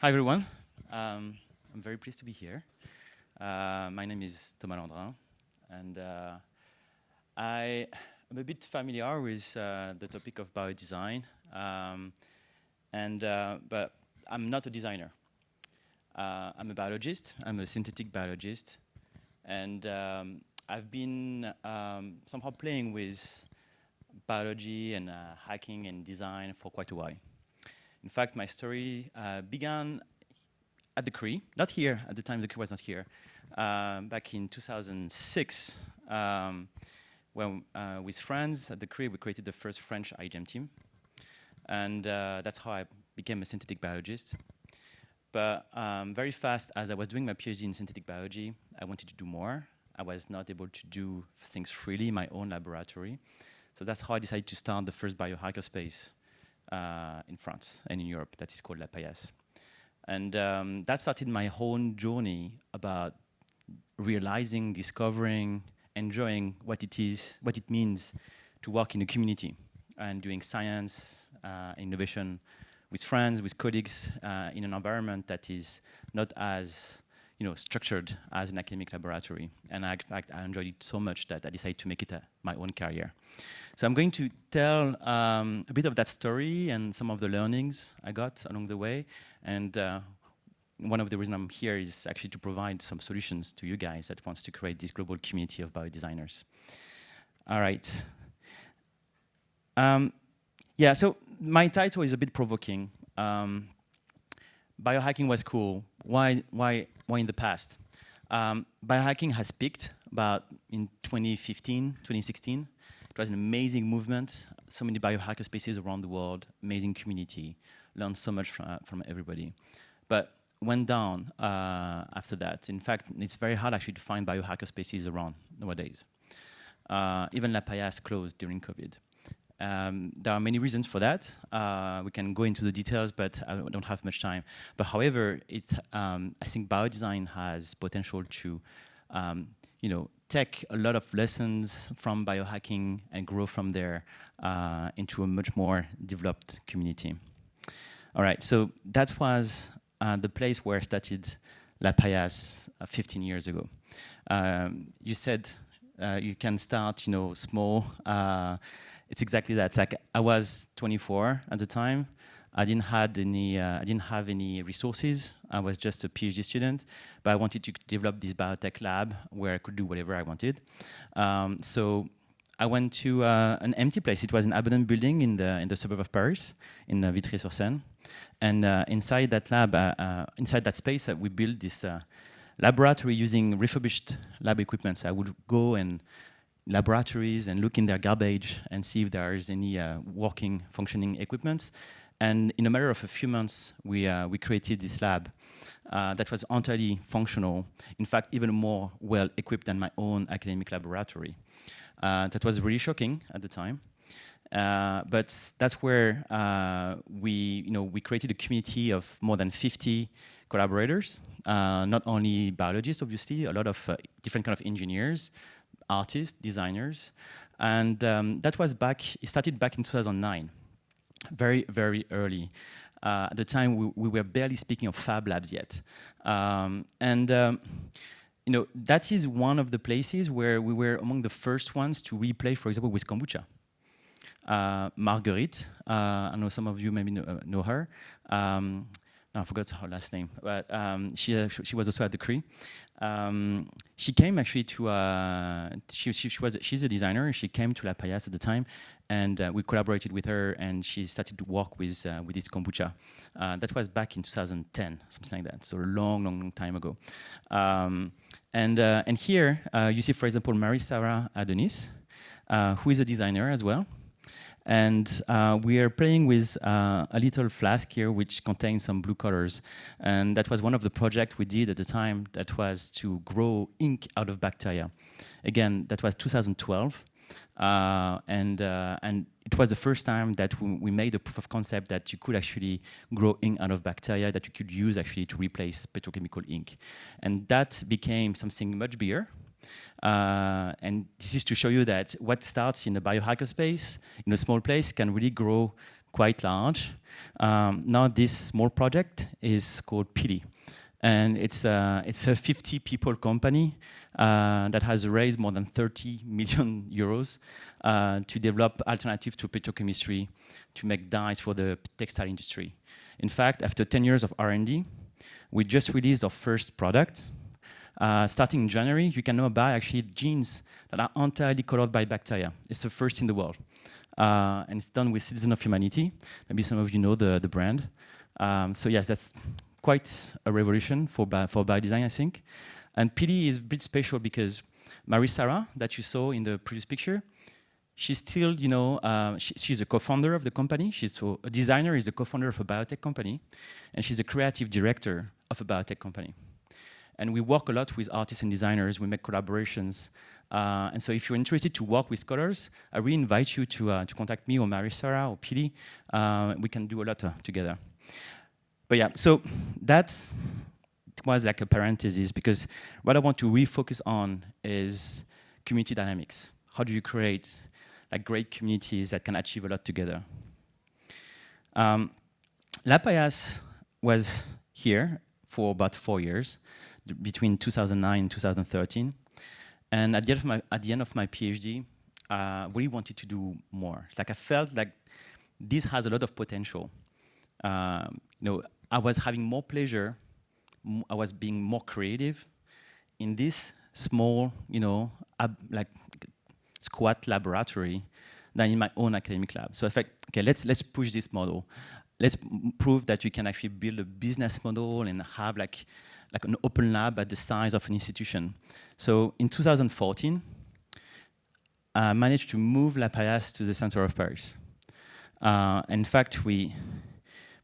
Hi everyone. I'm very pleased to be here. My name is Thomas Landrain, and I am a bit familiar with the topic of biodesign, but I'm not a designer. I'm a biologist. I'm a synthetic biologist, and I've been somehow playing with biology and hacking and design for quite a while. In fact, my story began at the CRE, not here, at the time the CRE was not here, back in 2006, when with friends at the CRE, we created the first French IGM team. And that's how I became a synthetic biologist. But very fast, as I was doing my PhD in synthetic biology, I wanted to do more. I was not able to do things freely in my own laboratory. So that's how I decided to start the first biohackerspace in France and in Europe. That is called La Paillasse. And that started my whole journey about realizing, discovering, enjoying what it means to work in a community and doing science, innovation with friends, with colleagues, in an environment that is not as structured as an academic laboratory. And in fact, I enjoyed it so much that I decided to make it my own career. So I'm going to tell a bit of that story and some of the learnings I got along the way. And one of the reasons I'm here is actually to provide some solutions to you guys that wants to create this global community of biodesigners. All right. Yeah, so my title is a bit provoking. Biohacking was cool. Why in the past? Biohacking has peaked about in 2015, 2016. It was an amazing movement. So many biohacker spaces around the world, amazing community, learned so much from everybody. But went down after that. In fact, it's very hard actually to find biohacker spaces around nowadays. Even La Paillasse closed during COVID. There are many reasons for that. We can go into the details, but I don't have much time. But however, I think biodesign has potential to, take a lot of lessons from biohacking and grow from there into a much more developed community. All right, so that was the place where I started La Paillasse 15 years ago. You said you can start, small. It's exactly that. Like I was 24 at the time. I didn't have any resources. I was just a PhD student, but I wanted to develop this biotech lab where I could do whatever I wanted. So I went to an empty place. It was an abandoned building in the suburb of Paris, in Vitry-sur-Seine. And inside that lab, inside that space, we built this laboratory using refurbished lab equipment. So I would go and laboratories and look in their garbage and see if there is any working, functioning equipment. And in a matter of a few months, we created this lab that was entirely functional. In fact, even more well-equipped than my own academic laboratory. That was really shocking at the time. But that's where we created a community of more than 50 collaborators, not only biologists, obviously, a lot of different kind of engineers, artists, designers, and it started back in 2009, very, very early. At the time, we were barely speaking of fab labs yet. That is one of the places where we were among the first ones to replay, for example, with kombucha. Marguerite, I know some of you maybe know her. I forgot her last name, but she was also at the CRE. She came actually to, she's a designer, and she came to La Paillasse at the time, and we collaborated with her, and she started to work with this kombucha. That was back in 2010, something like that, so a long, long, long time ago. And here, you see, for example, Marie-Sarah Adonis, who is a designer as well. And we are playing with a little flask here which contains some blue colors. And that was one of the projects we did at the time, that was to grow ink out of bacteria. Again, that was 2012. And it was the first time that we made a proof of concept that you could actually grow ink out of bacteria that you could use actually to replace petrochemical ink. And that became something much bigger. And this is to show you that what starts in a biohacker space, in a small place, can really grow quite large. Now this small project is called PILI. And it's a 50 people company that has raised more than 30 million euros to develop alternatives to petrochemistry to make dyes for the textile industry. In fact, after 10 years of R&D, we just released our first product. Starting in January, you can now buy actually jeans that are entirely colored by bacteria. It's the first in the world. And it's done with Citizen of Humanity. Maybe some of you know the brand. So yes, that's quite a revolution for biodesign, I think. And PILI is a bit special because Marie-Sarah, that you saw in the previous picture, she's still, she's a co-founder of the company. She's a designer, is a co-founder of a biotech company, and she's a creative director of a biotech company. And we work a lot with artists and designers. We make collaborations. And so if you're interested to work with scholars, I really invite you to contact me or Marie-Sarah or PILI. We can do a lot together. But yeah, so that was like a parenthesis because what I want to refocus on is community dynamics. How do you create like great communities that can achieve a lot together? La Paillasse was here for about 4 years, between 2009 and 2013. And at the end of my PhD, I really wanted to do more. Like I felt like this has a lot of potential. I was having more pleasure, I was being more creative in this small, like squat laboratory than in my own academic lab. So I thought, okay, let's push this model. Let's prove that we can actually build a business model and have like an open lab at the size of an institution. So in 2014, I managed to move La Paillasse to the center of Paris. In fact, we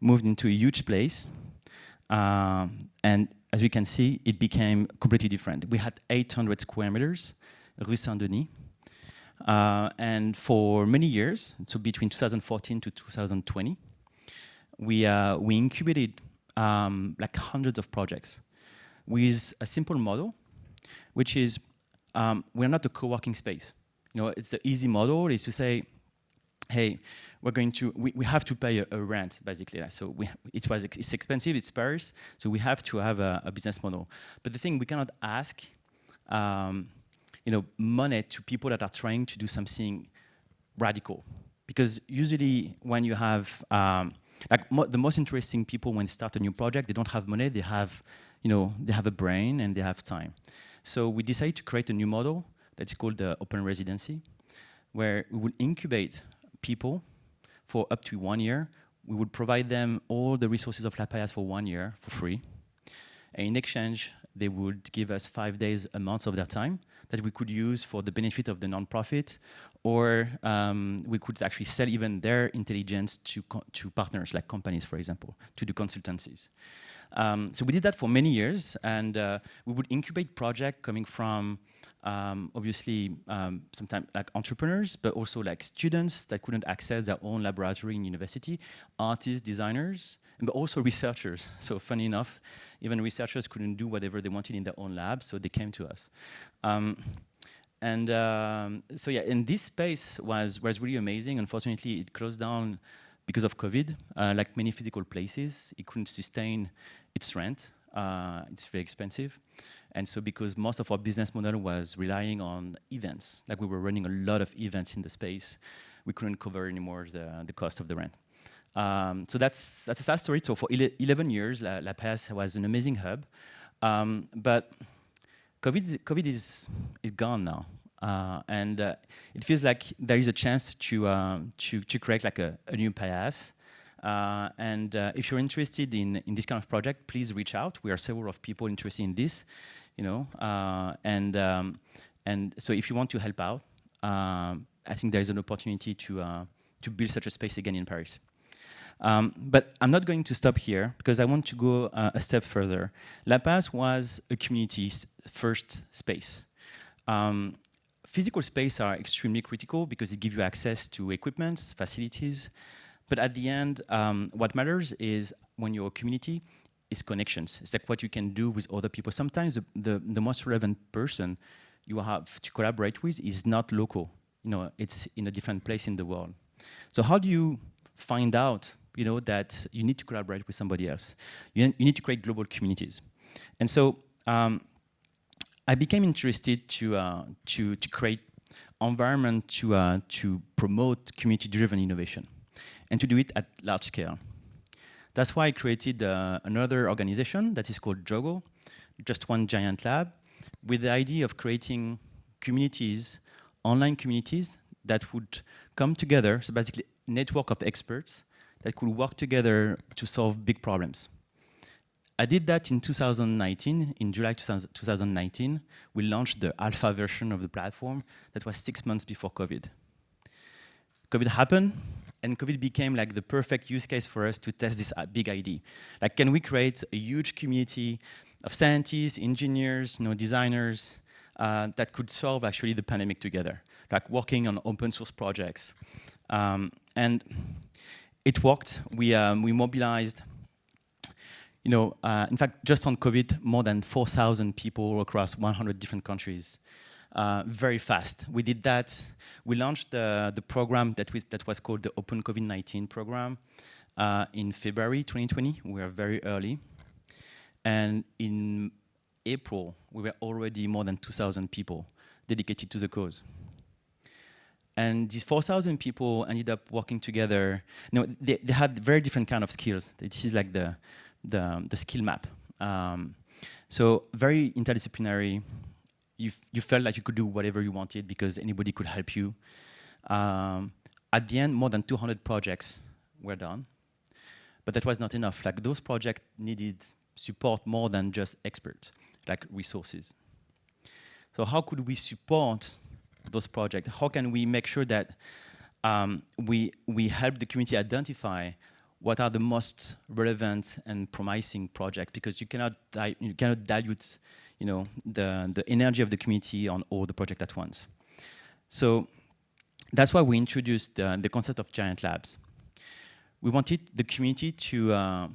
moved into a huge place. And as you can see, it became completely different. We had 800 square meters, Rue Saint-Denis. And for many years, so between 2014 to 2020, we incubated like hundreds of projects with a simple model, which is we're not a co-working space. It's the easy model is to say, hey, we have to pay a rent, basically. So it's expensive, it's Paris, so we have to have a business model. But the thing, we cannot ask money to people that are trying to do something radical. Because usually when you have, the most interesting people when they start a new project, they don't have money, they have a brain and they have time. So we decided to create a new model that's called the open residency, where we will incubate people for up to 1 year. We would provide them all the resources of La Paillasse for 1 year for free. And in exchange, they would give us 5 days a month of their time that we could use for the benefit of the nonprofit, or we could actually sell even their intelligence to partners like companies, for example, to do consultancies. So we did that for many years, and we would incubate projects coming from obviously sometimes like entrepreneurs, but also like students that couldn't access their own laboratory in university, artists, designers, but also researchers. So funny enough, even researchers couldn't do whatever they wanted in their own lab, so they came to us. So yeah, and this space was really amazing. Unfortunately, it closed down because of COVID. Like many physical places, it couldn't sustain its rent. It's very expensive. And so because most of our business model was relying on events, like we were running a lot of events in the space, we couldn't cover anymore the cost of the rent. So that's a sad story. So for 11 years, La Paillasse was an amazing hub. But COVID is gone now. And it feels like there is a chance to create like a new Paillasse. And if you're interested in this kind of project, please reach out. We are several of people interested in this, and so if you want to help out, I think there is an opportunity to build such a space again in Paris. But I'm not going to stop here because I want to go a step further. La Paillasse was a community's first space. Physical space are extremely critical because it gives you access to equipment, facilities. But at the end, what matters is when you're a community, is connections. It's like what you can do with other people. Sometimes the most relevant person you have to collaborate with is not local. It's in a different place in the world. So how do you find out, that you need to collaborate with somebody else. You need to create global communities. And so I became interested to create environment to promote community-driven innovation and to do it at large scale. That's why I created another organization that is called JOGO, Just One Giant Lab, with the idea of creating communities, online communities that would come together, so basically a network of experts that could work together to solve big problems. I did that in 2019, in July 2019. We launched the alpha version of the platform. That was 6 months before COVID. COVID happened, and COVID became like the perfect use case for us to test this big idea. Like, can we create a huge community of scientists, engineers, designers that could solve actually the pandemic together, like working on open source projects. And it worked. We mobilized, in fact, just on COVID, more than 4,000 people across 100 different countries, very fast. We did that. We launched the program that was called the Open COVID-19 program in February 2020. We were very early. And in April, we were already more than 2,000 people dedicated to the cause. And these 4,000 people ended up working together. They had very different kind of skills. This is like the skill map. So very interdisciplinary. You felt like you could do whatever you wanted because anybody could help you. At the end, more than 200 projects were done. But that was not enough. Like, those projects needed support more than just experts, like resources. So how could we support those projects? How can we make sure that we help the community identify what are the most relevant and promising projects? Because you cannot dilute, the energy of the community on all the projects at once. So that's why we introduced the concept of giant labs. We wanted the community to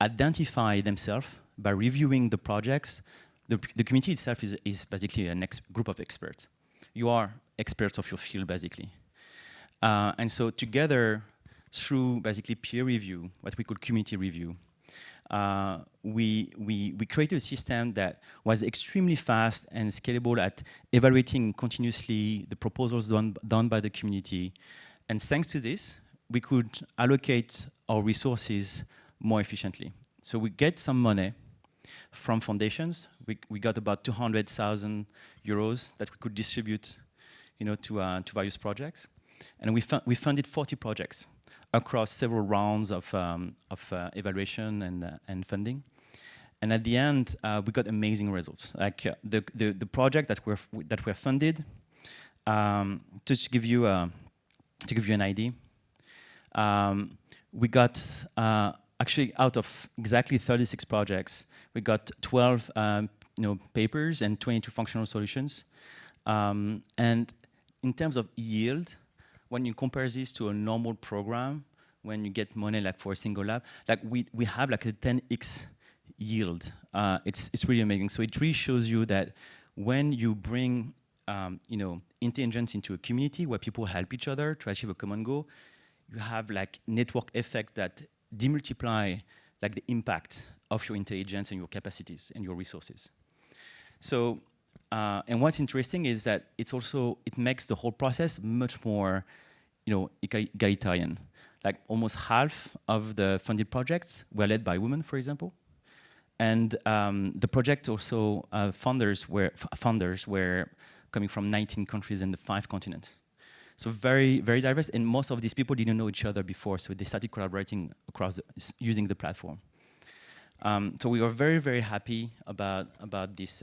identify themselves by reviewing the projects. The community itself is basically a group of experts. You are experts of your field, basically. And so together, through basically peer review, what we call community review, we created a system that was extremely fast and scalable at evaluating continuously the proposals done by the community. And thanks to this, we could allocate our resources more efficiently. So we get some money from foundations. We got about 200,000 euros that we could distribute, to various projects. And we funded 40 projects across several rounds of evaluation and funding. And at the end, we got amazing results. Like the project that were funded, to give you an idea, we got actually out of exactly 36 projects, we got 12 papers and 22 functional solutions. And in terms of yield, when you compare this to a normal program, when you get money like for a single lab, like we have like a 10x yield. It's really amazing. So it really shows you that when you bring intelligence into a community where people help each other to achieve a common goal, you have like network effect that demultiply like the impact of your intelligence and your capacities and your resources. So, and what's interesting is that it makes the whole process much more, egalitarian. Like almost half of the funded projects were led by women, for example. And the project also, funders were coming from 19 countries and the 5 continents. So very, very diverse, and most of these people didn't know each other before, so they started collaborating using the platform. So we were very, very happy about this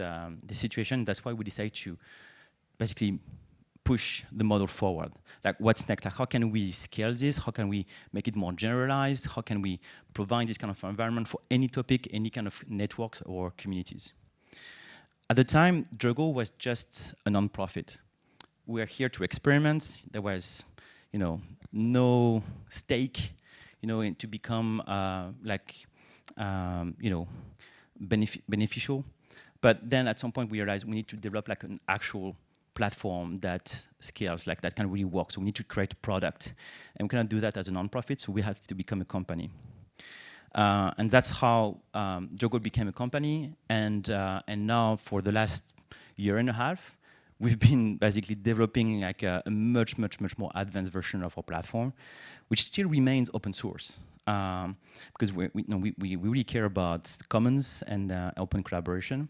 situation. That's why we decided to basically push the model forward. Like, what's next? Like, how can we scale this? How can we make it more generalized? How can we provide this kind of environment for any topic, any kind of networks or communities? At the time, Jogo was just a non-profit. We are here to experiment. There was, no stake, to become beneficial. But then at some point we realized we need to develop like an actual platform that scales, like that can really work. So we need to create a product. And we cannot do that as a nonprofit, so we have to become a company. And that's how Jogo became a company. And now for the last year and a half, we've been basically developing like a much more advanced version of our platform, which still remains open source. Because we really care about commons and open collaboration.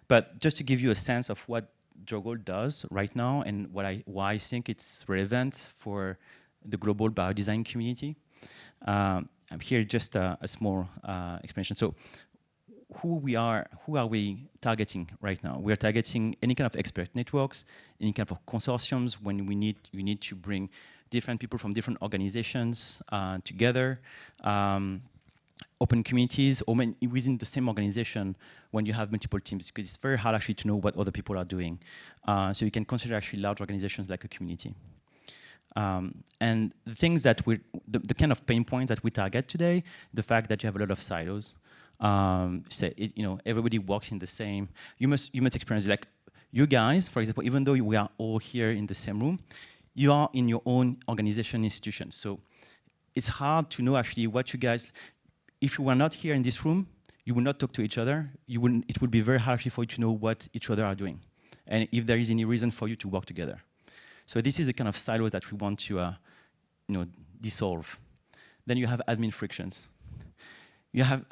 But just to give you a sense of what Jogo does right now and why I think it's relevant for the global biodesign community, I'm here just a small explanation. So who are we targeting right now? We are targeting any kind of expert networks, any kind of consortiums when you need to bring different people from different organizations together, open communities, or within the same organization when you have multiple teams, because it's very hard actually to know what other people are doing. So you can consider actually large organizations like a community. And the things that the kind of pain points that we target today, the fact that you have a lot of silos, everybody works in the same. You must experience, like you guys, for example, even though we are all here in the same room, you are in your own organization institution. So it's hard to know actually what you guys. If you were not here in this room, you would not talk to each other. It would be very hard actually for you to know what each other are doing, and if there is any reason for you to work together. So this is a kind of silo that we want to, dissolve. Then you have admin frictions. You have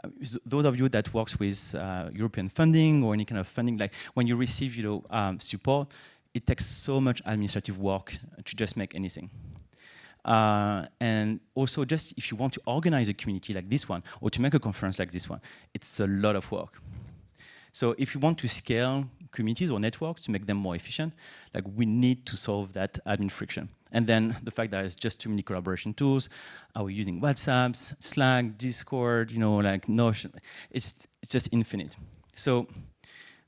those of you that works with European funding or any kind of funding, like when you receive, support, it takes so much administrative work to just make anything. And also, just if you want to organize a community like this one or to make a conference like this one, it's a lot of work. So if you want to scale communities or networks to make them more efficient, like we need to solve that admin friction. And then the fact that there's just too many collaboration tools. Are we using WhatsApp, Slack, Discord, like Notion? It's just infinite. So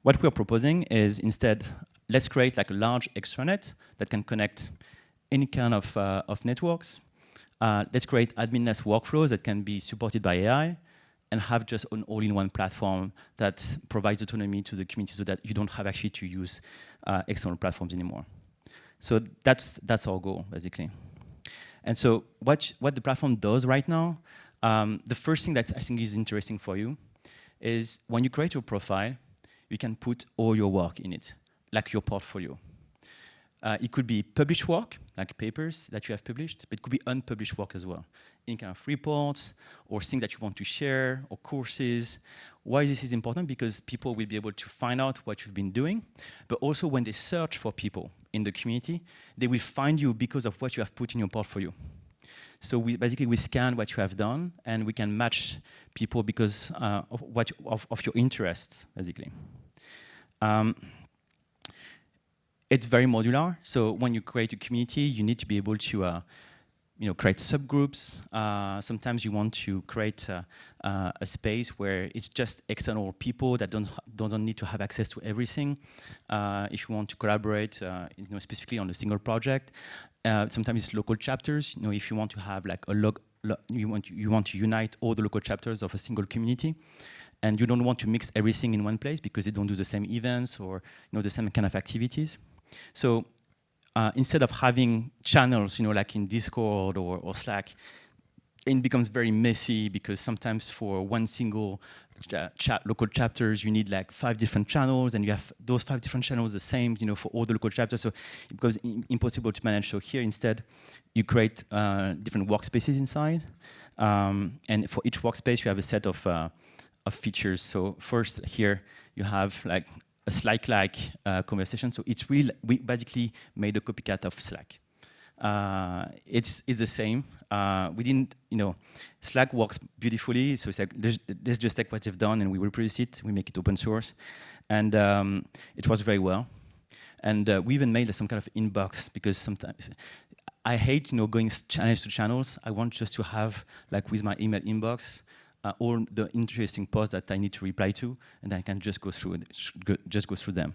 what we're proposing is instead, let's create like a large extranet that can connect any kind of networks. Let's create adminless workflows that can be supported by AI, and have just an all-in-one platform that provides autonomy to the community so that you don't have actually to use external platforms anymore. So that's our goal, basically. And so what the platform does right now, the first thing that I think is interesting for you is when you create your profile, you can put all your work in it, like your portfolio. It could be published work, like papers that you have published, but it could be unpublished work as well. Any kind of reports or things that you want to share or courses. Why this is important? Because people will be able to find out what you've been doing, but also when they search for people in the community, they will find you because of what you have put in your portfolio. So we scan what you have done, and we can match people because of your interests, basically. It's very modular. So when you create a community, you need to be able to create subgroups. Sometimes you want to create a space where it's just external people that don't need to have access to everything. If you want to collaborate, specifically on a single project, sometimes it's local chapters. If you want to have like you want to unite all the local chapters of a single community, and you don't want to mix everything in one place because they don't do the same events or the same kind of activities. So instead of having channels, like in Discord or Slack, it becomes very messy because sometimes for one single local chapters, you need like 5 different channels, and you have those 5 different channels the same, for all the local chapters. So it becomes impossible to manage. So here instead, you create different workspaces inside, and for each workspace, you have a set of features. So first here, you have like a Slack-like conversation. So it's really, we basically made a copycat of Slack. It's the same. We didn't, Slack works beautifully. So it's like, let's just take what they've done and we reproduce it. We make it open source. And it was very well. And we even made some kind of inbox because sometimes I hate, going channels to channels. I want just to have, like with my email inbox, all the interesting posts that I need to reply to, and I can just go through them.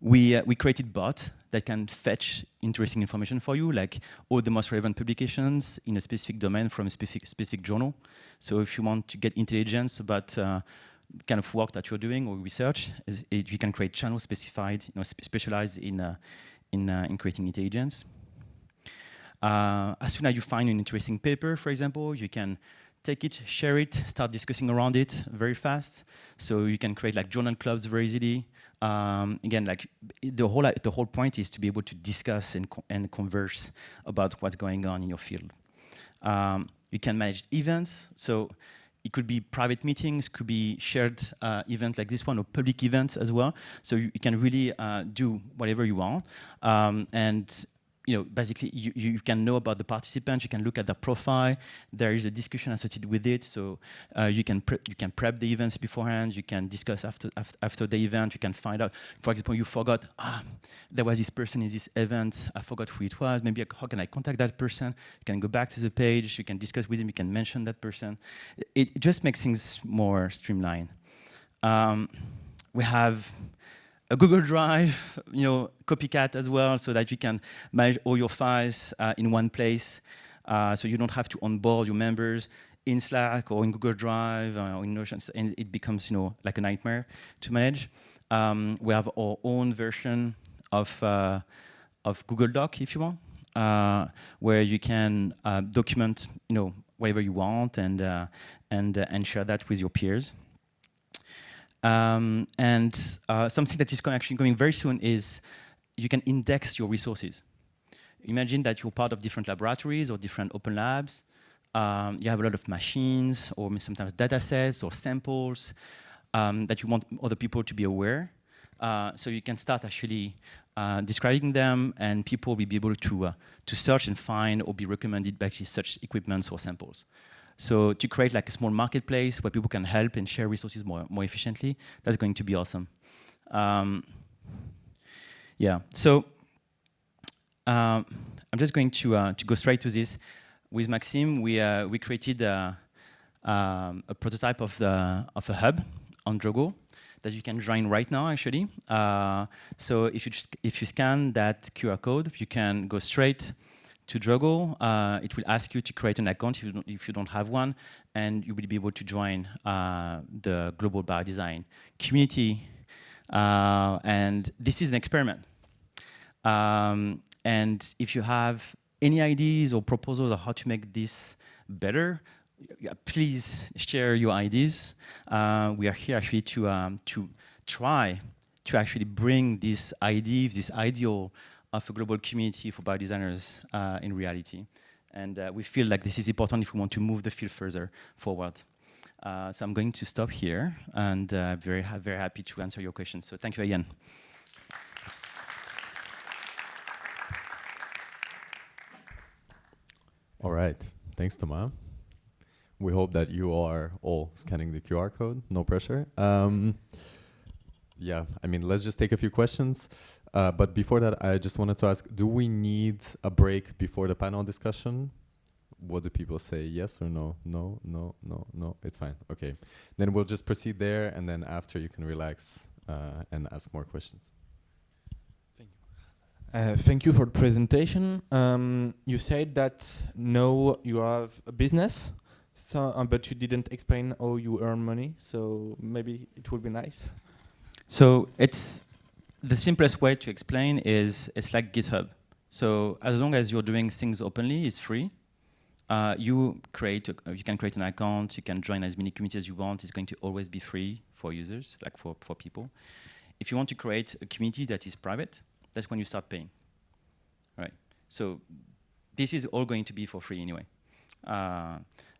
We created bots that can fetch interesting information for you, like all the most relevant publications in a specific domain from a specific journal. So if you want to get intelligence about kind of work that you're doing or research, you can create channels specified, specialized in creating intelligence. As soon as you find an interesting paper, for example, you can take it, share it, start discussing around it very fast. So you can create like journal clubs very easily. Again, like the whole point is to be able to discuss and converse about what's going on in your field. You can manage events. So it could be private meetings, could be shared events like this one, or public events as well. So you can really do whatever you want. And basically, you can know about the participants. You can look at their profile. There is a discussion associated with it. So you can prep the events beforehand. You can discuss after the event. You can find out. For example, you forgot there was this person in this event. I forgot who it was. Maybe how can I contact that person? You can go back to the page. You can discuss with him. You can mention that person. It just makes things more streamlined. We have a Google Drive, copycat as well, so that you can manage all your files in one place. So you don't have to onboard your members in Slack or in Google Drive or in Notion, and it becomes like a nightmare to manage. We have our own version of Google Doc, if you want, where you can document whatever you want and share that with your peers. And something that is actually coming very soon is you can index your resources. Imagine that you're part of different laboratories or different open labs. You have a lot of machines or sometimes data sets or samples that you want other people to be aware. So you can start actually describing them, and people will be able to search and find or be recommended by such equipments or samples. So to create like a small marketplace where people can help and share resources more efficiently, that's going to be awesome. Yeah, so I'm just going to go straight to this. With Maxime, we created a prototype of a hub on Drogo that you can join right now, actually. So if you scan that QR code, you can go straight to Drogo. It will ask you to create an account if you don't have one, and you will be able to join the global biodesign community. And this is an experiment. And if you have any ideas or proposals on how to make this better, please share your ideas. We are here actually to try to actually bring this idea, this ideal of a global community for biodesigners in reality. And we feel like this is important if we want to move the field further forward. So I'm going to stop here, and very happy to answer your questions. So thank you again. All right, thanks, Thomas. We hope that you are all scanning the QR code, no pressure. Yeah, I mean, let's just take a few questions. But before that, I just wanted to ask, do we need a break before the panel discussion? What do people say, yes or no? No, no, no, no, it's fine, okay. Then we'll just proceed there, and then after you can relax and ask more questions. Thank you for the presentation. You said that now you have a business, so, but you didn't explain how you earn money, so maybe it would be nice. So it's the simplest way to explain is it's like GitHub. So as long as you're doing things openly, it's free. You can create an account, you can join as many communities as you want. It's going to always be free for users, like for people. If you want to create a community that is private, that's when you start paying, right? So this is all going to be for free anyway.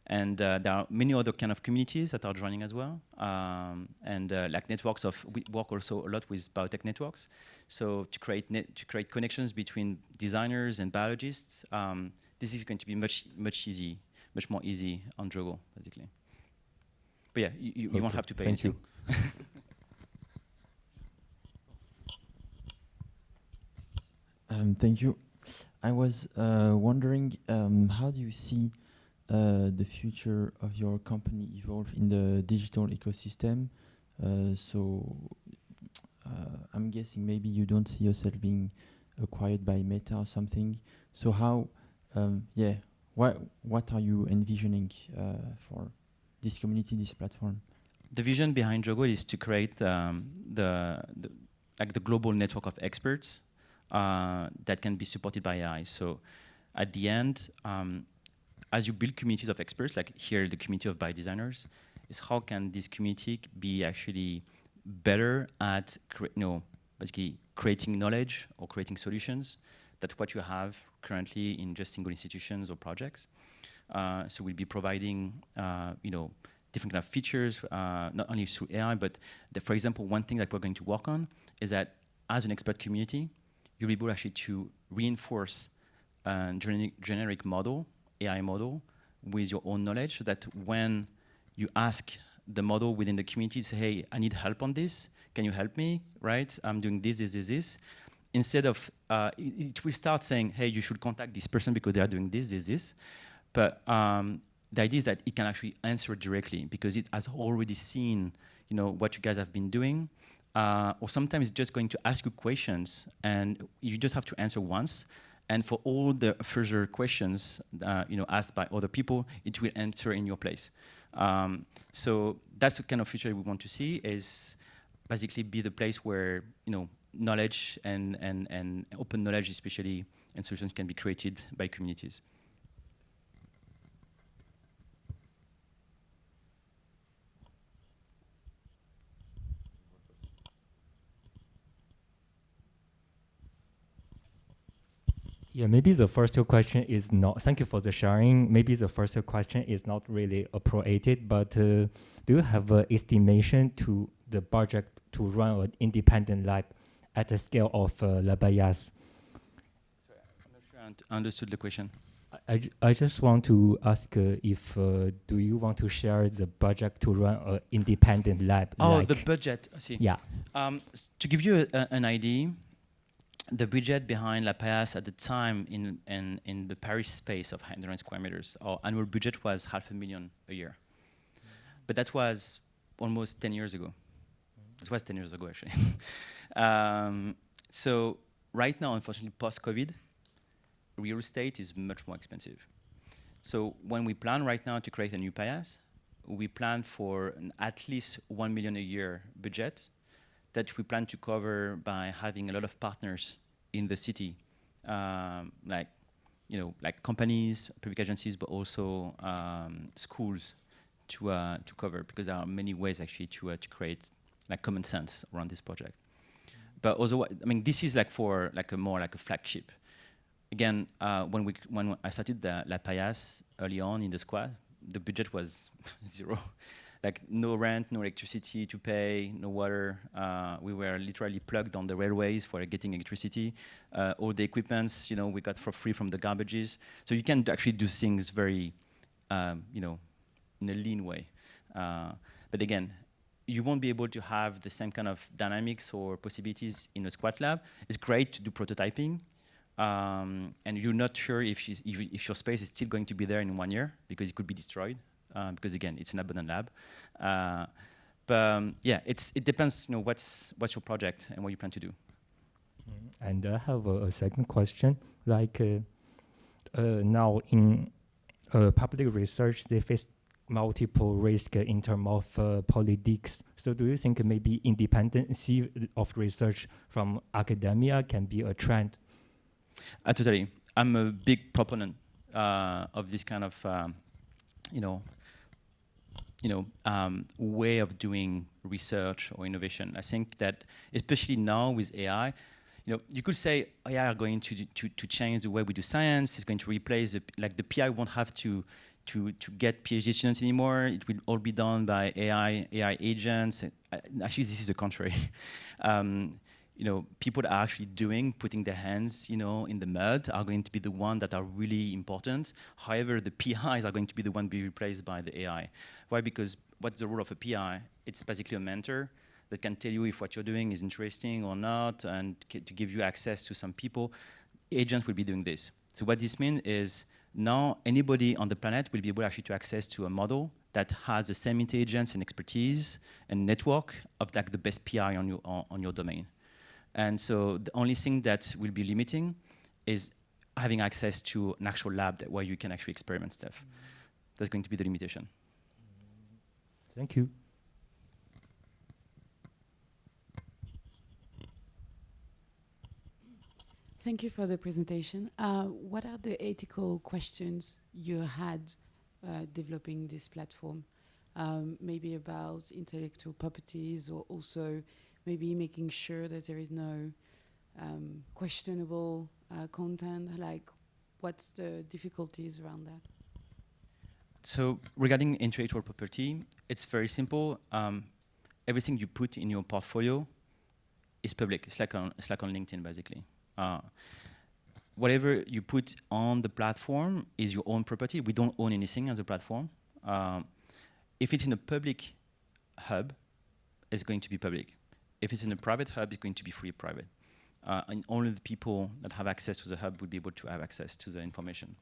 And there are many other kind of communities that are joining as well. Like networks we work also a lot with biotech networks. So to create connections between designers and biologists, this is going to be much more easy on Drogo, basically. But yeah, you won't have to pay anything. Thank you. I was wondering, how do you see the future of your company evolve in the digital ecosystem? I'm guessing maybe you don't see yourself being acquired by Meta or something. So how, what are you envisioning for this community, this platform? the vision behind Jogo is to create the global network of experts that can be supported by AI. So at the end, as you build communities of experts, like here the community of biodesigners, is how can this community be actually better at basically creating knowledge or creating solutions that what you have currently in just single institutions or projects. So we'll be providing different kind of features, not only through AI, but for example, one thing that we're going to work on is that as an expert community, you'll be able actually to reinforce a generic model, AI model, with your own knowledge, so that when you ask the model within the community, say, hey, I need help on this, can you help me, right? I'm doing this. Instead of, it will start saying, hey, you should contact this person because they are doing this. But the idea is that it can actually answer directly because it has already seen, what you guys have been doing. Or sometimes it's just going to ask you questions and you just have to answer once. And for all the further questions, asked by other people, it will answer in your place. So that's the kind of future we want to see, is basically be the place where, knowledge and open knowledge especially, and solutions can be created by communities. Yeah, maybe the first question is not, thank you for the sharing. Maybe the first question is not really appropriate, but do you have an estimation to the budget to run an independent lab at the scale of La Paillasse? Sorry, I'm not sure I understood the question. I just want to ask if do you want to share the budget to run an independent lab? Oh, the budget, I see. Yeah. To give you an idea, the budget behind La Paillasse at the time in the Paris space of 100 square meters, our annual budget was $500,000 a year. But that was almost 10 years ago. That was 10 years ago, actually. So right now, unfortunately, post-COVID, real estate is much more expensive. So when we plan right now to create a new Paillasse, we plan for at least $1 million a year budget that we plan to cover by having a lot of partners in the city, like companies, public agencies, but also schools to cover, because there are many ways actually to create like common sense around this project. But also, this is for more like a flagship. Again, when I started La Paillasse early on in the squad, the budget was zero. Like no rent, no electricity to pay, no water. We were literally plugged on the railways for getting electricity. All the equipments, we got for free from the garbages. So you can actually do things very, in a lean way. But again, you won't be able to have the same kind of dynamics or possibilities in a squat lab. It's great to do prototyping. And you're not sure if your space is still going to be there in 1 year because it could be destroyed. Because again, it's an abandoned lab. But yeah, it depends. What's your project and what you plan to do. And I have a second question. Like now in public research, they face multiple risks in terms of politics. So do you think maybe independency of research from academia can be a trend? Totally. I'm a big proponent of this kind of way of doing research or innovation. I think that especially now with AI, you could say AI are going to change the way we do science. It's going to replace the PI won't have to get PhD students anymore. It will all be done by AI agents. Actually, this is the contrary. People that are actually putting their hands, in the mud are going to be the ones that are really important. However, the PIs are going to be the one be replaced by the AI. Why? Because what's the role of a PI? It's basically a mentor that can tell you if what you're doing is interesting or not, and to give you access to some people. Agents will be doing this. So what this means is now anybody on the planet will be able actually to access to a model that has the same intelligence and expertise and network of the best PI on your domain. And so the only thing that will be limiting is having access to an actual lab where you can actually experiment stuff. That's going to be the limitation. Thank you. Thank you for the presentation. What are the ethical questions you had developing this platform? Maybe about intellectual properties, or also maybe making sure that there is no questionable content? Like, what's the difficulties around that? So regarding intellectual property, it's very simple. Everything you put in your portfolio is public. It's like on LinkedIn, basically. Whatever you put on the platform is your own property. We don't own anything as a platform. If it's in a public hub, it's going to be public. If it's in a private hub, it's going to be free private. And only the people that have access to the hub will be able to have access to the information.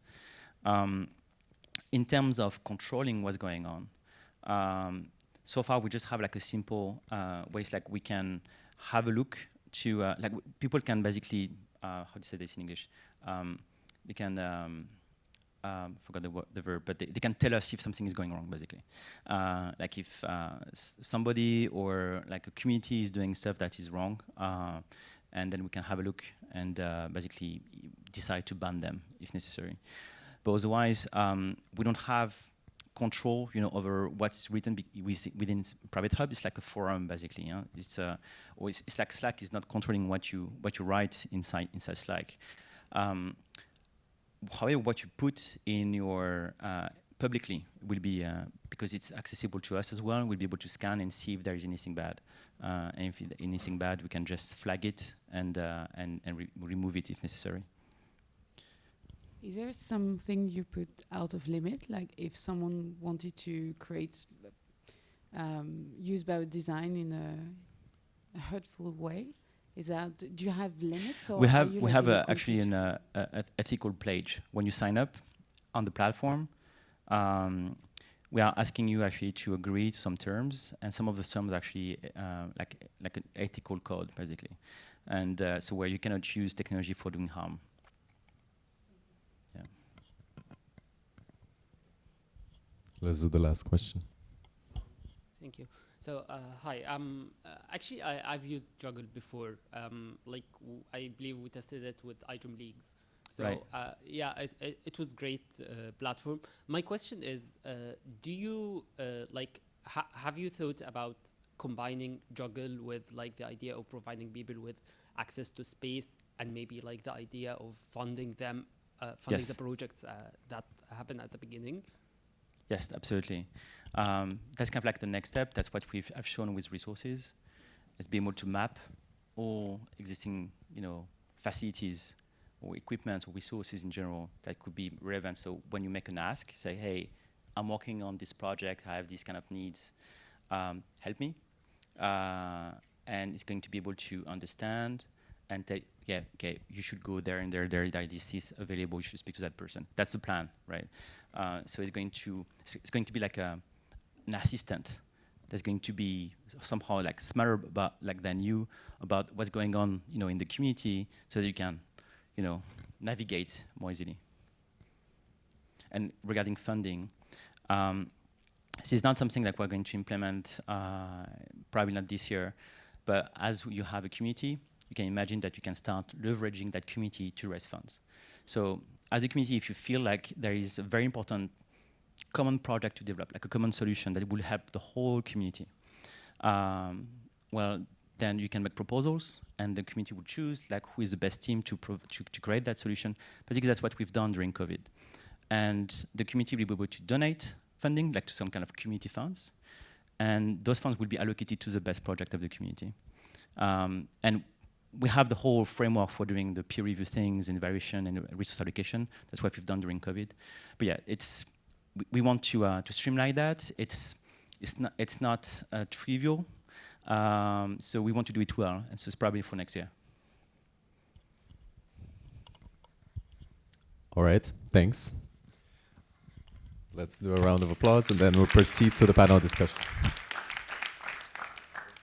In terms of controlling what's going on, so far we just have like a simple ways, like we can have a look to, like people can basically, how do you say this in English? They can, forgot the verb, but they can tell us if something is going wrong, basically. Like if somebody or like a community is doing stuff that is wrong, and then we can have a look and basically decide to ban them if necessary. But otherwise, we don't have control, over what's written within private hub. It's like a forum, basically. Yeah? It's like Slack is not controlling what you write inside Slack. However, what you put in your publicly will be, because it's accessible to us as well, we'll be able to scan and see if there is anything bad. And if anything bad, we can just flag it and remove it if necessary. Is there something you put out of limit? Like if someone wanted to create, use biodesign in a hurtful way, do you have limits? Or we have actually an ethical pledge. When you sign up on the platform, we are asking you actually to agree to some terms, and some of the terms actually like an ethical code, basically, and so where you cannot use technology for doing harm. Yeah. Let's do the last question. Thank you. So hi, actually I've used Juggle before. I believe we tested it with item leagues. So right. Yeah, it was great platform. My question is, do you have you thought about combining Juggle with like the idea of providing people with access to space, and maybe like the idea of funding them, funding the projects that happen at the beginning? Yes, absolutely. That's kind of like the next step. That's what I've shown with resources, is being able to map all existing, facilities or equipment or resources in general that could be relevant. So when you make an ask, say, hey, I'm working on this project, I have these kind of needs, help me. And it's going to be able to understand and tell, yeah, okay, you should go there and there, this is available, you should speak to that person. That's the plan, right? So it's going to be like an assistant that's going to be somehow like smarter than you about what's going on, in the community, so that you can, navigate more easily. And regarding funding, this is not something that we're going to implement, probably not this year, but as you have a community, you can imagine that you can start leveraging that community to raise funds. So as a community, if you feel like there is a very important common project to develop, like a common solution that will help the whole community, well, then you can make proposals, and the community will choose like who is the best team to create that solution. Basically, that's what we've done during COVID. And the community will be able to donate funding, like to some kind of community funds, and those funds will be allocated to the best project of the community. And we have the whole framework for doing the peer review things, and evaluation and resource allocation. That's what we've done during COVID. But yeah, we want to streamline that. It's not trivial. So we want to do it well, and so it's probably for next year. All right, thanks. Let's do a round of applause, and then we'll proceed to the panel discussion.